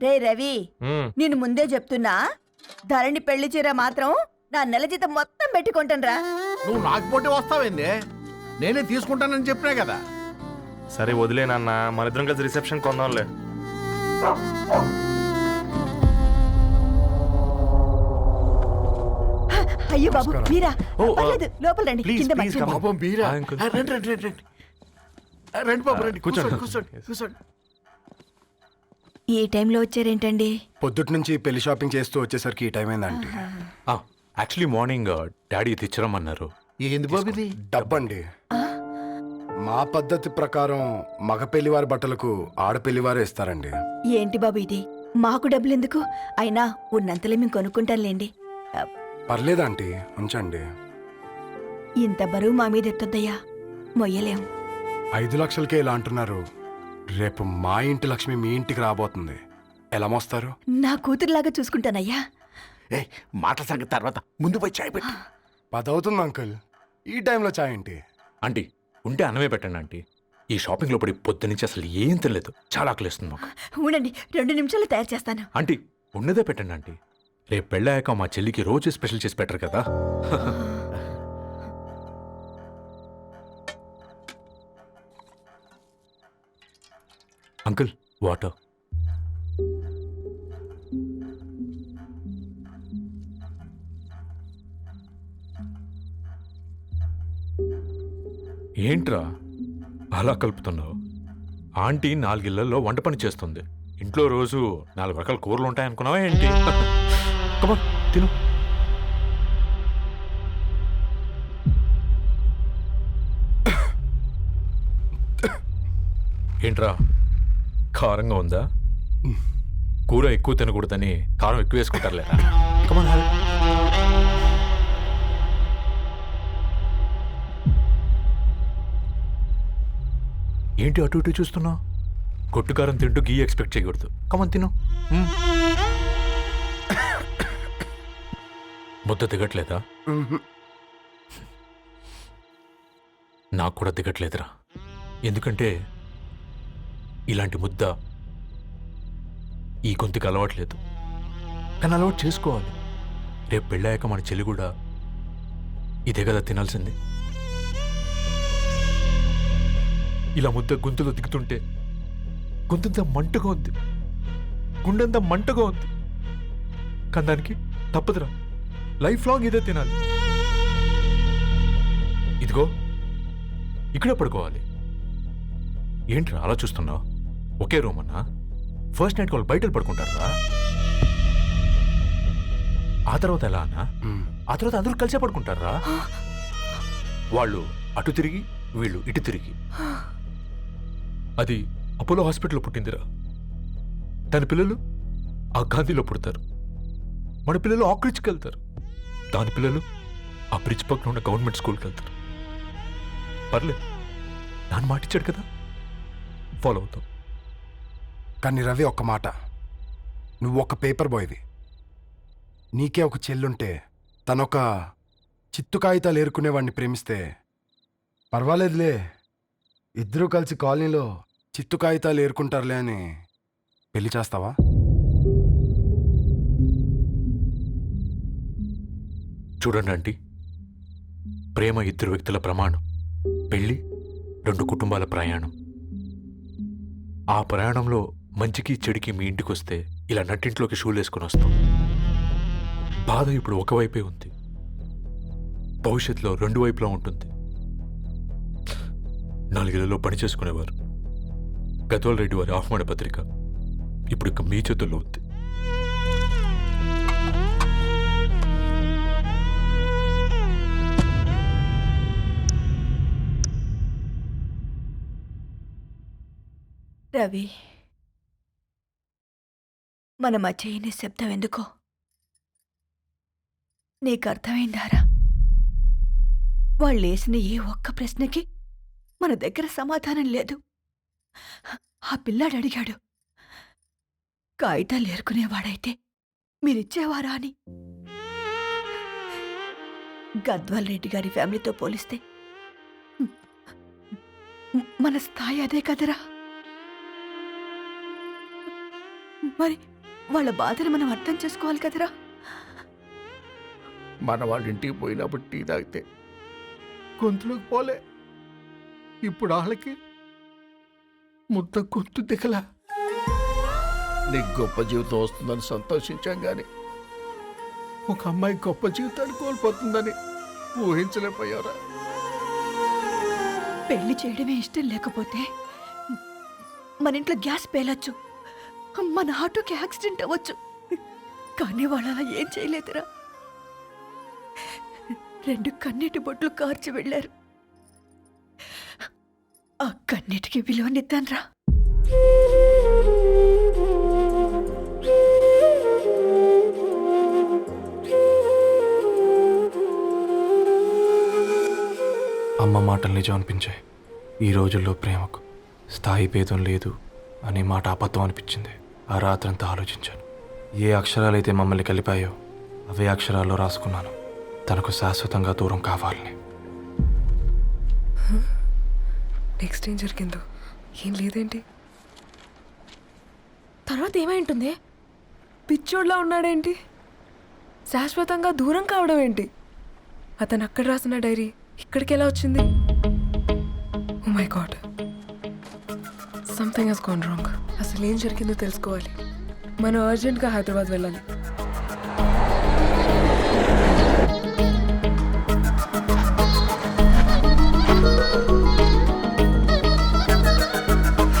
రే రవి, నేను ముందే చెప్తున్నా, ధరణి పెళ్లి చీర మాత్రం నా నెల జీతం మొత్తం పెట్టుకుంటానురా. నువ్వు నాకు పోటీ వస్తావేంది? నేనే తీసుకుంటానని చెప్పినా కదా. సరే వదిలేనన్న, మన ఇద్దరం కలిసి రిసెప్షన్ కొందాంలే. అయ్యో బాబు మీరా? ఓ, పర్లేదు, లోపల రండి. ప్లీజ్, కింద ప్లీజ్ మంచం. కమ్. పాపం మీరా? ఆ, అంకుల్. రండి రండి రండి రండి. రండి బాబు రండి, కూర్చోండి కూర్చోండి కూర్చోండి. ఈ టైంలో వచ్చారేంటండి? పొద్దుటి నుంచి పెళ్లి షాపింగ్ చేస్తూ వచ్చేసరికి ఈ టైం అయిందండి. యాక్చువల్లీ మార్నింగ్ డాడీ తెచ్చరమన్నారు. ఏంది బాబు ఇది? డబ్బండి. మా పద్ధతి ప్రకారం మగ పెళ్లివారి బట్టలకు ఆడపెళ్లివారే ఇస్తారండి. ఏంటి బాబు ఇది? మాకు డబ్బులు ఎందుకు? అయినా ఉన్నంతలే మేము కొనుక్కుంటాంలేండి. పర్లేదంటీ, ఉంచండి. ఇంత బరువు మా మీద ఎత్తొద్దయ్యా, మొయ్యలేం. 5 లక్షలకే ఇలా అంటున్నారు. రేపు మా ఇంటి లక్ష్మి మీ ఇంటికి రాబోతుంది. ఎలా మోస్తారు? నా కూతురులాగా చూసుకుంటానయ్యా. ఏ మాట సంగతి తర్వాత, ముందు పోయి చాయ్ పెట్టి. 10 అవుతుంది అంకుల్, ఈ టైంలో చాయ్ ఏంటి? ఆంటీ ఉంటే అన్నమే పెట్టండి ఆంటీ. ఈ షాపింగ్లో పడి పొద్దు నుంచి అసలు ఏం తెలియదు, చాలా ఆకలిస్తుంది మాకు. ఉండండి, 2 నిమిషాలు తయారు చేస్తాను. ఆంటీ ఉన్నదే పెట్టండి ఆంటీ. రేపు పెళ్ళాక మా చెల్లికి రోజు స్పెషల్ చేసి పెట్టరు కదా. Uncle water. ఏంట్రా అలా కలుపుతున్నావు? ఆంటీ 4 ఇళ్లలో వంట పని చేస్తుంది. ఇంట్లో రోజు 4 రకాల కూరలు ఉంటాయనుకున్నావా ఏంటి? కమా తిను. ఏంట్రా కారంగా ఉందా? కూర ఎక్కువ తినకూడదని కారం ఎక్కువ వేసుకుంటారులేరా. కమా ఏంటి అటు ఇటు చూస్తున్నావు? కొట్టుకారం తింటూ గీ ఎక్స్పెక్ట్ చేయకూడదు. కమన్ తిను. ముద్ద దిగట్లేదా? నాకు కూడా దిగట్లేదురా. ఎందుకంటే ఇలాంటి ముద్ద ఈ గొంతుకి అలవాట్లేదు. కానీ అలవాటు చేసుకోవాలి. రేపు పెళ్ళాక మన చెల్లి కూడా ఇదే కదా తినాల్సింది. ఇలా ముద్ద గొంతులో దిగుతుంటే గొంతంతా మంటగా ఉంది, గుండెంతా మంటగా ఉంది. కానీ దానికి తప్పదురా, లైఫ్ లాంగ్ ఇదే తినాలి. ఇదిగో ఇక్కడే పడుకోవాలి. ఏంట్రా అలా చూస్తున్నావు? ఒకే రూమ్ అన్నా? ఫస్ట్ నైట్ వాళ్ళు బయట పడుకుంటారా? ఆ తర్వాత ఎలా అన్నా? ఆ తర్వాత అందరూ కలిసే పడుకుంటారా? వాళ్ళు అటు తిరిగి, వీళ్ళు ఇటు తిరిగి. అది అపోలో హాస్పిటల్లో పుట్టిందిరా. దాని పిల్లలు ఆ గాంధీలో పుడతారు. మన పిల్లలు ఆక్రిడ్జ్కి వెళ్తారు. దాని పిల్లలు ఆ బ్రిడ్జ్ పక్కన ఉన్న గవర్నమెంట్ స్కూల్కి వెళ్తారు. పర్లేదు, దాన్ని మాటిచ్చాడు కదా, ఫాలో అవుతాం. కానీ రవి, ఒక్క మాట. నువ్వు ఒక పేపర్ బాయ్వి. నీకే ఒక చెల్లుంటే తనొక చిత్తు కాగితాలు ఏరుకునేవాడిని ప్రేమిస్తే పర్వాలేదులే, ఇద్దరూ కలిసి కాలనీలో చిత్తు కాగితాలు ఏరుకుంటారులే అని పెళ్లి చేస్తావా? చూడండి ఆంటీ, ప్రేమ 2 వ్యక్తుల ప్రమాణం, పెళ్లి 2 కుటుంబాల ప్రయాణం. ఆ ప్రయాణంలో మంచికి చెడుకి మీ ఇంటికి వస్తే ఇలా నట్టింట్లోకి షూలు వేసుకుని వస్తాం. బాధ ఇప్పుడు ఒకవైపే ఉంది, భవిష్యత్తులో 2 వైపులా ఉంటుంది. 4 ఇళ్లలో పని చేసుకునేవారు గద్వాల్ రెడ్డి వారి ఆహ్వాన పత్రిక ఇప్పుడు ఇక మీ చేతుల్లో ఉంది. రవి, మన మధ్య ఈ నిశ్శబ్దం ఎందుకో నీకు అర్థమైందారా? వాళ్ళేసిన ఏ ఒక్క ప్రశ్నకి మన దగ్గర సమాధానం లేదు. ఆ పిల్లాడు అడిగాడు, కాగితాలు ఏరుకునేవాడైతే మీరిచ్చేవారా అని. గద్వాల్ రెడ్డి గారి ఫ్యామిలీతో పోలిస్తే మన స్థాయి అదే కదరా. మరి వాళ్ళ బాధను మనం అర్థం చేసుకోవాలి కదరా. మన వాళ్ళ ఇంటికి పోయినప్పుడు టీ తాగితే గొంతులోకి పోలే, ఇప్పుడు వాళ్ళకి ముద్ద గొంతు దిగలా. నీకు గొప్ప జీవితం వస్తుందని సంతోషించాం కానీ ఒక అమ్మాయి గొప్ప జీవితాన్ని కోల్పోతుందని ఊహించలేకపోయారా? పెళ్లి చేయడమే ఇష్టం లేకపోతే మన ఇంట్లో గ్యాస్ పేలొచ్చు, మన ఆటోకి యాక్సిడెంట్ అవ్వచ్చు, కానీ వాళ్ళు అలా ఏం చేయలేదురా. 2 కన్నీటి బొట్లు కార్చి వెళ్ళారు. ఆ కన్నీటికి విలువనిద్దాన్రా. అమ్మ మాటలు నిజం అనిపించాయి. ఈ రోజుల్లో ప్రేమకు స్థాయి భేదం లేదు అనే మాట అబద్ధం అనిపించింది. ఆ రాత్రంతా ఆలోచించాను. ఏ అక్షరాలైతే మమ్మల్ని కలిపాయో అవే అక్షరాల్లో రాసుకున్నాను, తనకు శాశ్వతంగా దూరం కావాలని. నెక్స్ట్ ఏం జరిగిందో ఏం లేదేంటి? తర్వాత ఏమై ఉంటుంది? పిచ్చోడ్లా ఉన్నాడేంటి? శాశ్వతంగా దూరం కావడం ఏంటి? అతను అక్కడ రాసిన డైరీ ఇక్కడికి ఎలా వచ్చింది? Oh my god, something has gone wrong. అసలు ఏం జరిగిందో తెలుసుకోవాలి. మనం అర్జెంట్గా హైదరాబాద్ వెళ్ళాలి.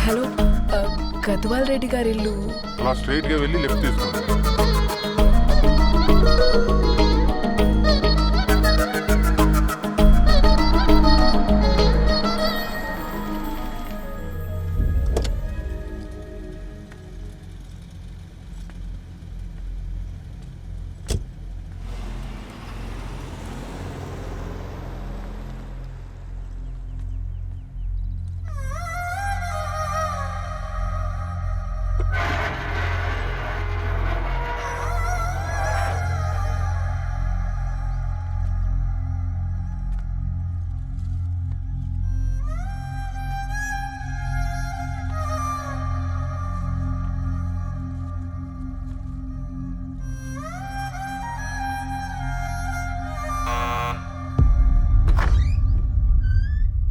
హలో, గద్వాల్ రెడ్డి గారి ఇల్లు అలా స్ట్రైట్ గా వెళ్ళి లెఫ్ట్ తీసుకోండి.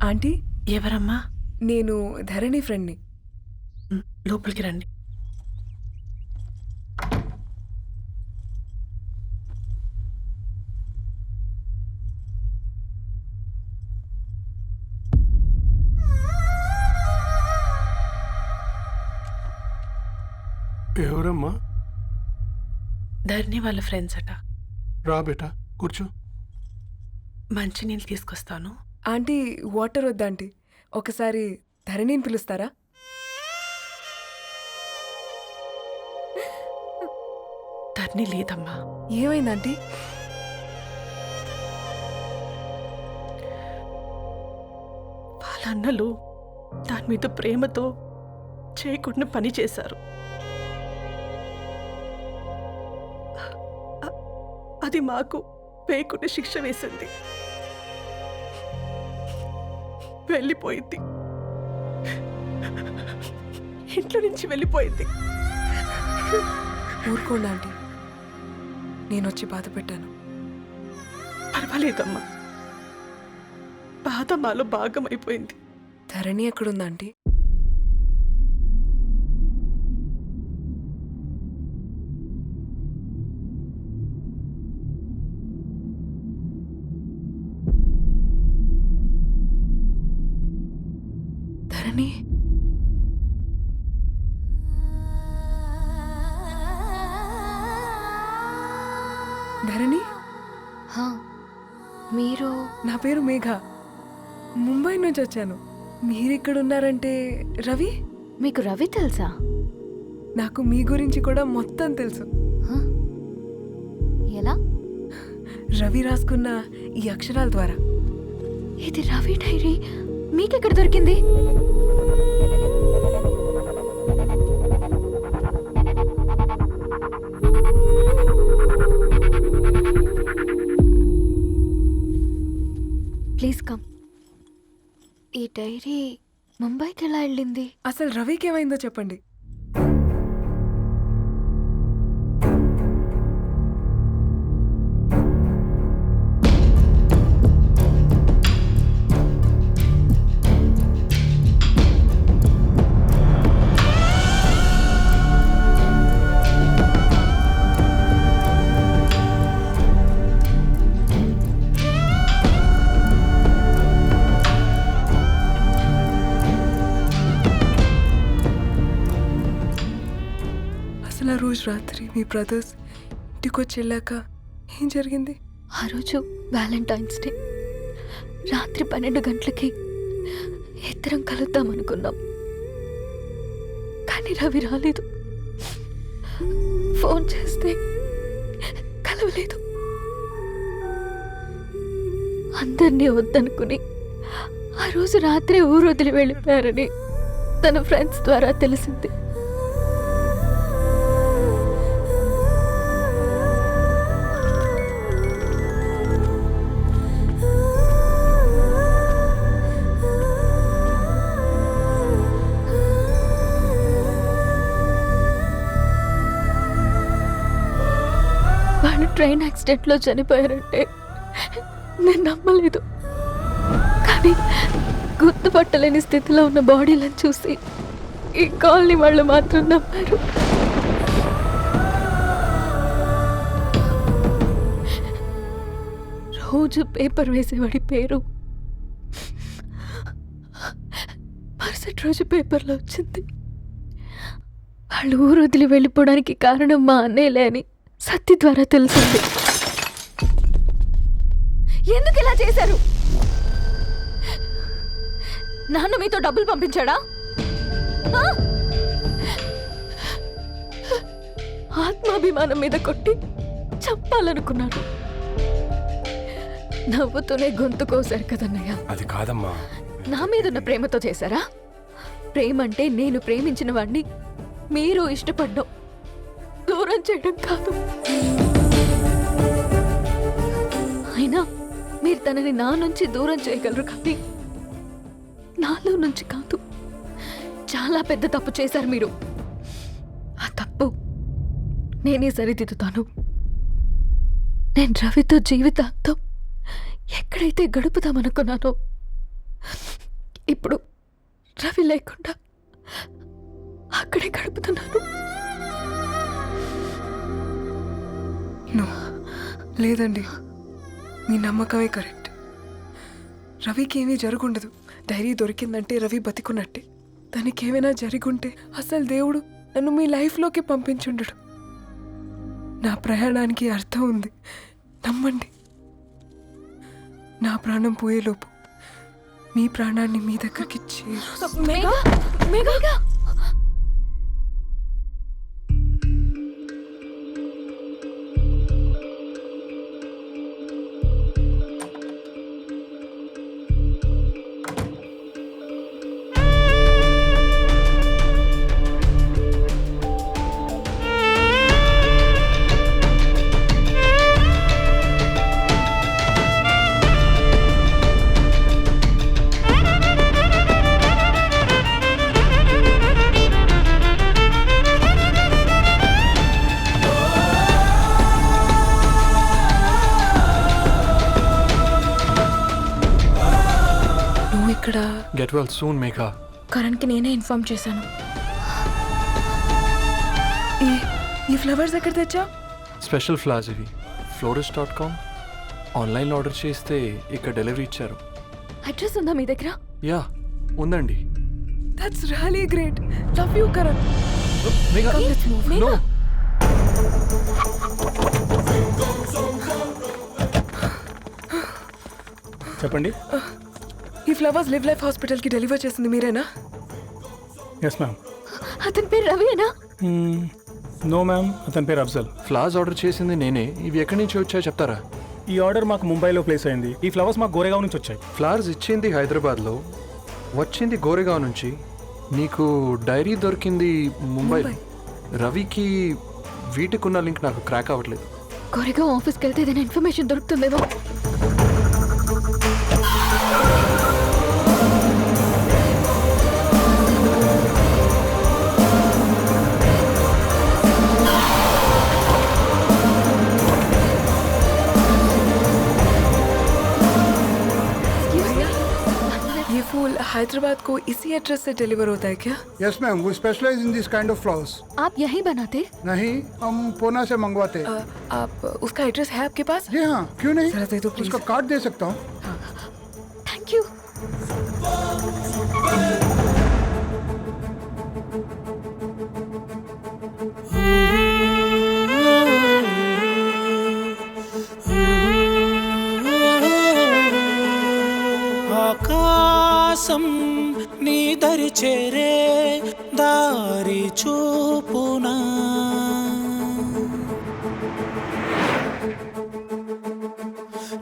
ఆంటీ, ఎవరమ్మా? నేను ధరణి ఫ్రెండ్ని. లోపలికి రండి. ఎవరమ్మా? ధరణి వాళ్ళ ఫ్రెండ్స్ అట. రా బేటా, కూర్చో. మంచినీళ్ళు తీసుకొస్తాను. ఆంటీ, వాటర్ వద్దా ఆంటీ? ఒకసారి ధరణిని పిలుస్తారా? ధరణి లేదమ్మా. ఏమైంది ఆంటీ? వాళ్ళ అన్నలు దాని మీద ప్రేమతో చేయకుండా పని చేశారు. అది మాకు వేయకుండా శిక్ష వేసింది. వెళ్ళిపోయింది, ఇంట్లో నుంచి వెళ్ళిపోయింది. ఊరుకోండి ఆంటీ, నేను వచ్చి బాధ పెట్టాను. పర్వాలేదమ్మా, బాధ మాలో భాగమైపోయింది. ధరణి ఎక్కడుందా ఆంటీ? ధరణి, ధరణి, మీరు? నా పేరు మేఘ, ముంబై నుంచి వచ్చాను. మీరిక్కడున్నారంటే రవి? మీకు రవి తెలుసా? నాకు మీ గురించి కూడా మొత్తం తెలుసు. ఎలా? రవి రాసుకున్న ఈ అక్షరాల ద్వారా. ఇది రవి డైరీ మీకెక్కడ దొరికింది? Please come. ఈ డైరీ ముంబైకి ఎలా వెళ్ళింది? అసలు రవికి ఏమైందో చెప్పండి. అసలు ఆ రోజు రాత్రి మీ బ్రదర్స్ ఇంటికి వచ్చి వెళ్ళాక ఏం జరిగింది? ఆ రోజు వ్యాలంటైన్స్ డే రాత్రి 12 గంటలకి ఇద్దరం కలుద్దాం అనుకున్నాం. కానీ రవి రాలేదు. ఫోన్ చేస్తే కలవలేదు. అందరినీ వద్దనుకుని ఆ రోజు రాత్రి ఊరు వదిలి వెళ్ళిపోయారని తన ఫ్రెండ్స్ ద్వారా తెలిసింది. వాళ్ళు ట్రైన్ యాక్సిడెంట్లో చనిపోయారంటే నేను నమ్మలేదు. కానీ గుర్తుపట్టలేని స్థితిలో ఉన్న బాడీలను చూసి ఈ కాలనీ వాళ్ళు మాత్రం నమ్మారు. రోజు పేపర్ వేసేవాడి పేరు మరుసటి రోజు పేపర్లో వచ్చింది. వాళ్ళు ఊరు వదిలి వెళ్ళిపోవడానికి కారణం మా అన్నయ్యలే అని సత్తి ద్వారా తెలిసింది. ఎందుకు ఇలా చేశారు? నాన్న మీతో డబ్బులు పంపించాడా? ఆ? ఆత్మాభిమానం మీద కొట్టి చంపాలనుకున్నాడు. నవ్వుతూనే గొంతు కోసారు కదన్నయ్య. అది కాదమ్మా. నా మీదున్న ప్రేమతో చేశారా? ప్రేమ అంటే నేను ప్రేమించిన వాడిని మీరు ఇష్టపడ్డం, దూరం చేయడం కాదు. అయినా మీరు తనని నా నుంచి దూరం చేయగలరు, కానీ నాలో నుంచి కాదు. చాలా పెద్ద తప్పు చేశారు మీరు. ఆ తప్పు నేనే సరిదిద్దుతాను. నేను రవితో జీవితాంతం ఎక్కడైతే గడుపుదామనుకున్నానో ఇప్పుడు రవి లేకుండా అక్కడే గడుపుతున్నాను. లేదండి, మీ నమ్మకమే కరెక్ట్. రవికి ఏమీ జరుగుండదు. డైరీ దొరికిందంటే రవి బతికున్నట్టే. తనకేమైనా జరుగుంటే అసలు దేవుడు నన్ను మీ లైఫ్లోకి పంపించుండడు. నా ప్రయాణానికి అర్థం ఉంది, నమ్మండి. నా ప్రాణం పోయేలోపు మీ ప్రాణాన్ని మీ దగ్గరికి ఇక్కడ గెట్ వెల్ సూన్ మేఘా. కరణ్కి నేనే ఇన్ఫార్మ్ చేశాను. ఈ ఫ్లవర్స్ ఎక్కడ తెచ్చా? స్పెషల్ ఫ్లవర్స్ ఇవి. florist.com ఆన్లైన్లో ఆర్డర్ చేస్తే ఇక్కడ డెలివరీ ఇచ్చారు. అడ్రస్ ఉందా మీ దగ్గర? యా ఉందండి. That's really great. Love you Karan. Megha no. చెప్పండి. ఈ ఫ్లవర్స్ లివ్ లైఫ్ హాస్పిటల్కి డెలివర్ చేసింది మీరేనా? Yes ma'am. అతని పేరు రవియేనా? నో మ్యామ్, అతని పేరు అఫ్జల్. ఫ్లవర్స్ ఆర్డర్ చేసింది నేనే. ఇవి ఎక్కడి నుంచి వచ్చాయో చెప్తారా? ఈ ఆర్డర్ మాకు ముంబైలో ప్లేస్ అయింది. ఈ ఫ్లవర్స్ మాకు గోరేగావ్ నుంచి వచ్చాయి. ఫ్లవర్స్ ఇచ్చింది హైదరాబాద్లో, వచ్చింది గోరేగావ్ నుంచి. నీకు డైరీ దొరికింది ముంబై. రవికి వీటికున్న లింక్ నాకు క్రాక్ అవ్వట్లేదు. కోరేగావ్ ఆఫీస్కి వెళ్తే ఏదైనా ఇన్ఫర్మేషన్ దొరుకుతుందేమో. फूल हैदराबाद को इसी एड्रेस से डिलीवर होता है क्या? Yes ma'am, we specialise in this kind of flowers. आप यहीं बनाते? नहीं, हम पूना से मंगवाते हैं. आप उसका एड्रेस है आपके पास? जी हाँ, क्यों नहीं? जरा दे दो प्लीज. उसका कार्ड दे सकता हूँ. Thank you. Oh చూపునా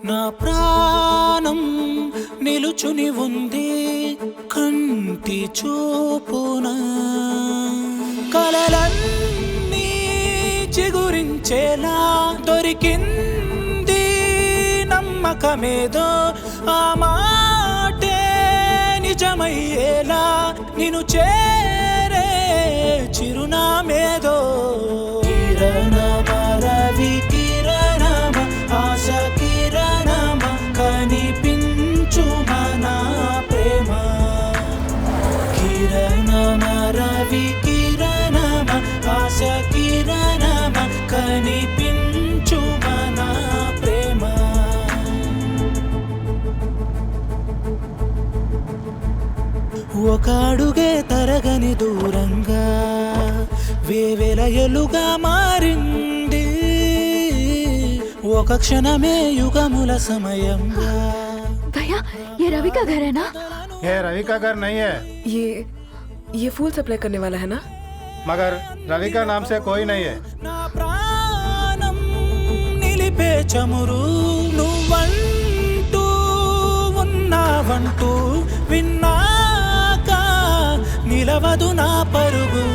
నా ప్రాణం నిలుచుని ఉంది కంటి చూపునా కలలన్నీ చిగురించేలా దొరికింది నమ్మకమేదో ఆ మాటే నిజమయ్యేలా నిన్ను చేరే చిరునామేదో కిరణమ రవి కిరణమ ఆశ కిరణమ కనిపించు మన ప్రేమ కిరణమ రవి కిరణమ ఆశ కిరణమ కనిపించు మన ప్రేమ ఒక అడుగే తరగని దూరంగా వేవేల ఎలుగా మారింది ఒక క్షణమే యుగముల సమయంగా भैया ये रवि का घर है ना? ये रवि का घर नहीं है, ये फूल सप्लाई करने वाला है ना? मगर रवि का नाम से कोई नहीं है। నా ప్రాణం నిలిపే చమురు నువ్వంటూ ఉన్నావంటూ విన్నాక నిలవదు నా పరుగు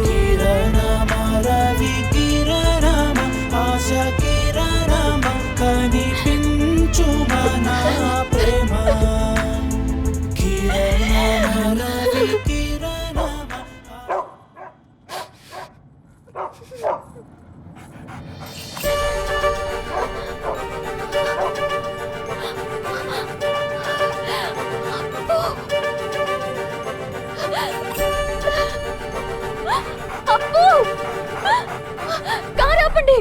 కిరణమ రవి కిరణమ ఆశ కిరణమ కనిపించు మన ప్రేమ కిరణమ రవి కిరణమ అప్పు కారు ఆపండి.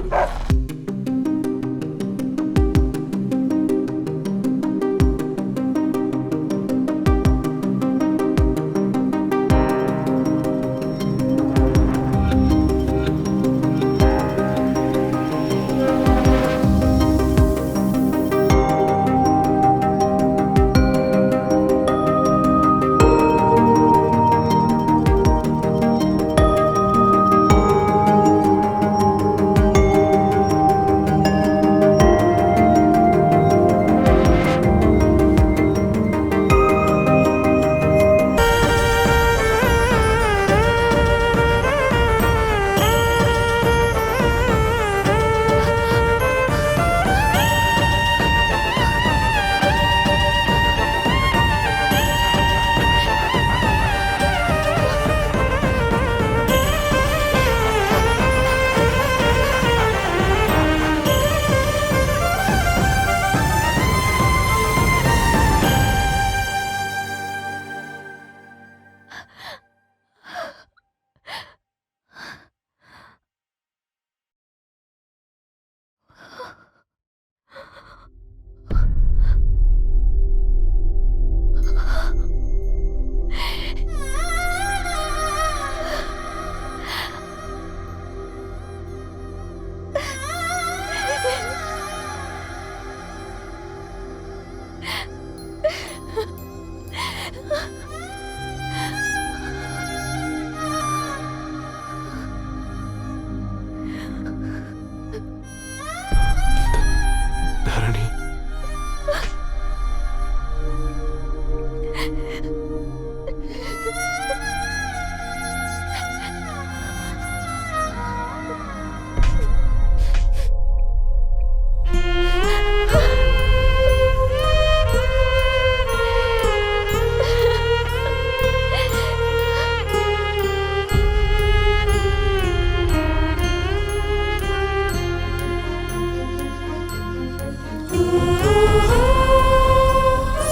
ధరణి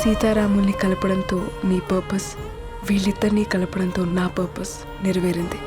సీతారాముల్ని కలపడంతో నీ పర్పస్, వీళ్ళిద్దరినీ కలపడంతో నా పర్పస్ నెరవేరింది.